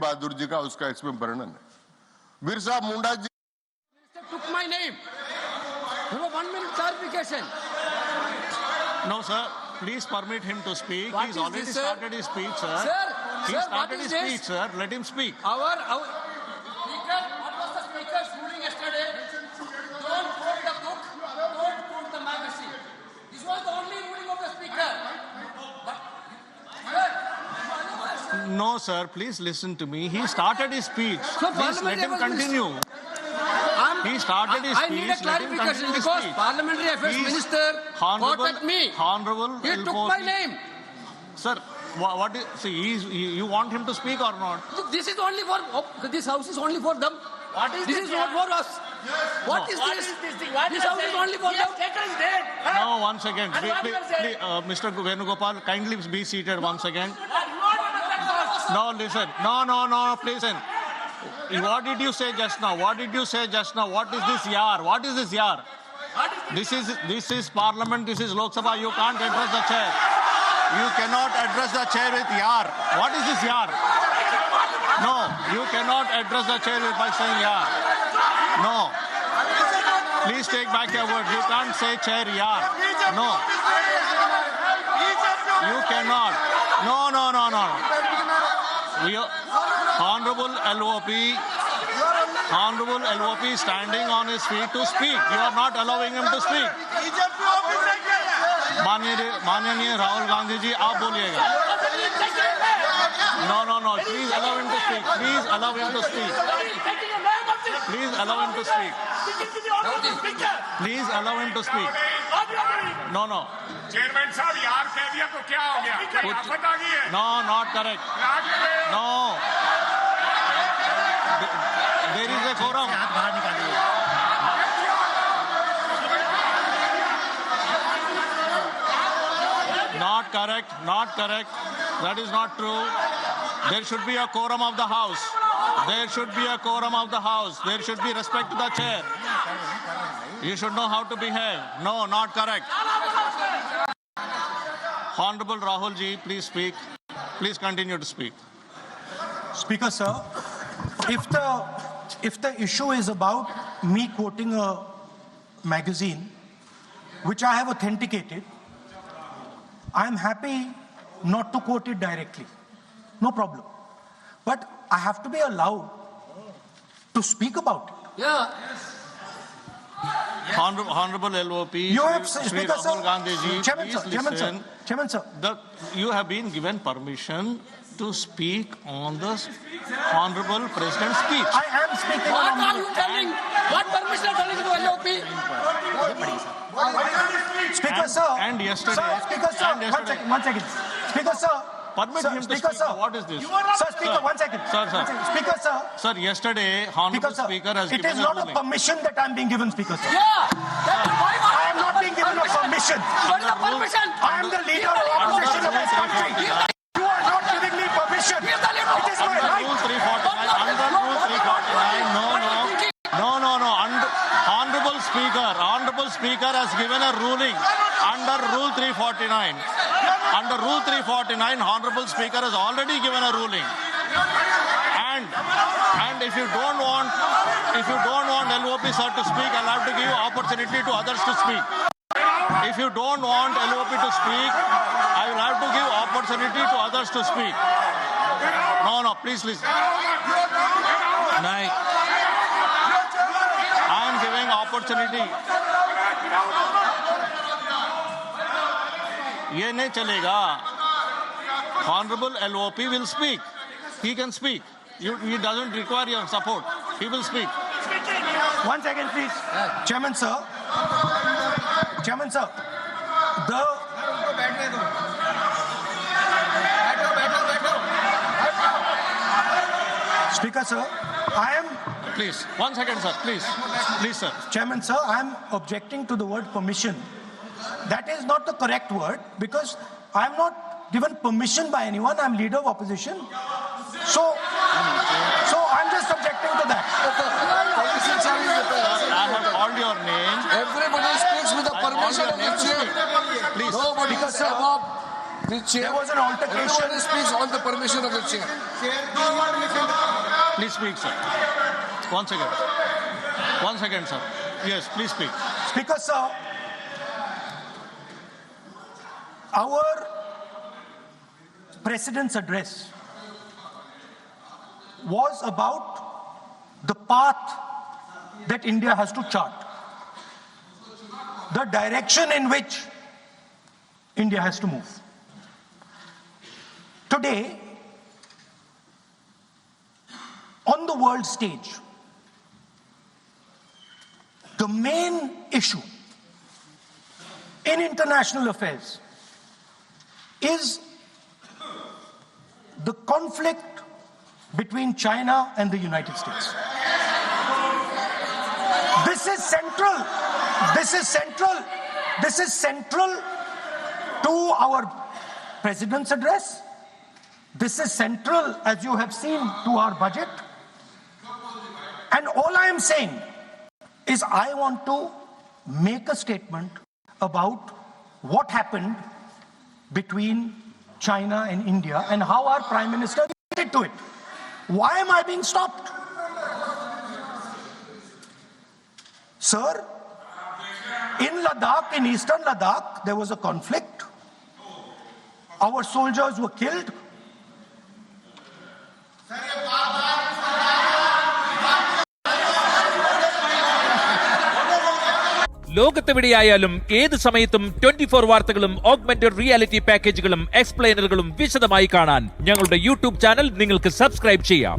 बहादुर जी का उसका इसमें वर्णन है। Birsa Munda ji took my name. You know, 1 minute clarification. No, sir. Please permit him to speak. What He's is already this, sir? started his speech, sir. He Sir, what started is his this? speech, sir. Let him speak. Our speaker, what was the speaker's ruling yesterday? Don't quote the book, don't quote the magazine. This was the only ruling of the speaker. But, sir, No, sir. Please listen to me. He started his speech. So Please let him continue. He started his I speech. need a clarification because Parliamentary Affairs Please, Minister quoted me. Honorable He took my name. Sir, what is, see, you want him to speak or not? This is only for, this house is only for them. What is This is not for us. What is What this? is this thing? What This you are house is saying? only for Yes, them. letter is there. No, one second. And what you are saying? Mr. Venugopal, kindly be seated one second. You are on the platform. No, listen. No, please listen. What did you say just now? What did you say just now? What is this yar? What is this yar? What is this? This is Parliament. This is Lok Sabha. You can't address the chair. You cannot address the chair with yar. What is this yar? No, you cannot address the chair by saying yar. No. Please take back your words. You can't say chair yar. No. You cannot. No. Honorable LOP is standing on his feet to speak. You are not allowing him to speak. माननीय राहुल गांधी जी आप बोलिएगा. No. Please allow him to speak. Please allow him to speak. Please allow him to speak. Please allow him to speak. No. Chairman साहब यार कह दिया तो क्या हो गया? क्या आफत आ गई है? No, not correct. No. There is a quorum. Not correct. That is not true. There should be a quorum of the House. There should be a quorum of the House. There should be respect to the chair. You should know how to behave. No, not correct. Honorable Rahul ji, please speak. Please continue to speak. Speaker, sir, if the issue is about me quoting a magazine, which I have authenticated, I am happy not to quote it directly. No problem. But I have to be allowed to speak about it. Yeah. Honorable LOP, You have, Shri Speaker, Rahul sir. Gandhi ji, Chairman, please sir. listen. Chairman, sir. You have been given permission to speak on the Honorable President's speech. I am speaking What on are you telling? What permission are telling to LOP? Speaker, sir. And yesterday. Sir, Speaker, sir. And yesterday. One second. Speaker, sir. Permit Sir, him to Speaker, speak. sir. What is this? Sir, Speaker, one second. Sir. One second. Speaker, sir. Sir, yesterday, Honorable Speaker has it given is not a ruling. permission that I am being given, Speaker, sir. Yeah. I am not being given a permission. What is the permission? I am the leader of opposition of this country. You are not giving me permission. It is my Under right. Rule 349. Under Rule 349. No. Honorable Speaker has given a ruling under Rule 349. Under Rule 349, Honorable Speaker has already given a ruling. And if you don't want LOP sir to speak, I'll have to give you opportunity to others to speak. If you don't want LOP to speak, I will have to give opportunity to others to speak. No, please listen. I am giving opportunity. ये नहीं चलेगा. Honorable LOP will speak. He can speak. He doesn't require your support. He will speak. 1 second, please. Chairman, sir. Speaker, sir, I am... Please, 1 second, sir. Please, sir. Chairman, sir, I am objecting to the word permission. That is not the correct word because I am not given permission by anyone. I am leader of opposition. So I'm just objecting to that. I have called your name. Everybody speaks with the permission of the chair. Please. Nobody is above the chair. There was an altercation. Everybody speaks on the permission of the chair. Please speak, sir. 1 second. 1 second, sir. Yes, please speak. Speaker, sir, our President's address was about the path that India has to chart, the direction in which India has to move. Today, on the world stage, the main issue in international affairs is the conflict between China and the United States. This is central. This is central. This is central to our President's address. This is central, as you have seen, to our budget. And all I am saying is I want to make a statement about what happened between China and India and how our Prime Minister related to it. Why am I being stopped? Sir, in Ladakh, in eastern Ladakh, there was a conflict. Our soldiers were killed. ലോകത്തെവിടെയായാലും ഏത് സമയത്തും 24 വാർത്തകളും augmented reality പാക്കേജുകളും എക്സ്പ്ലെയിനറുകളും വിശദമായി കാണാൻ ഞങ്ങളുടെ YouTube channel നിങ്ങൾക്ക് subscribe ചെയ്യാം.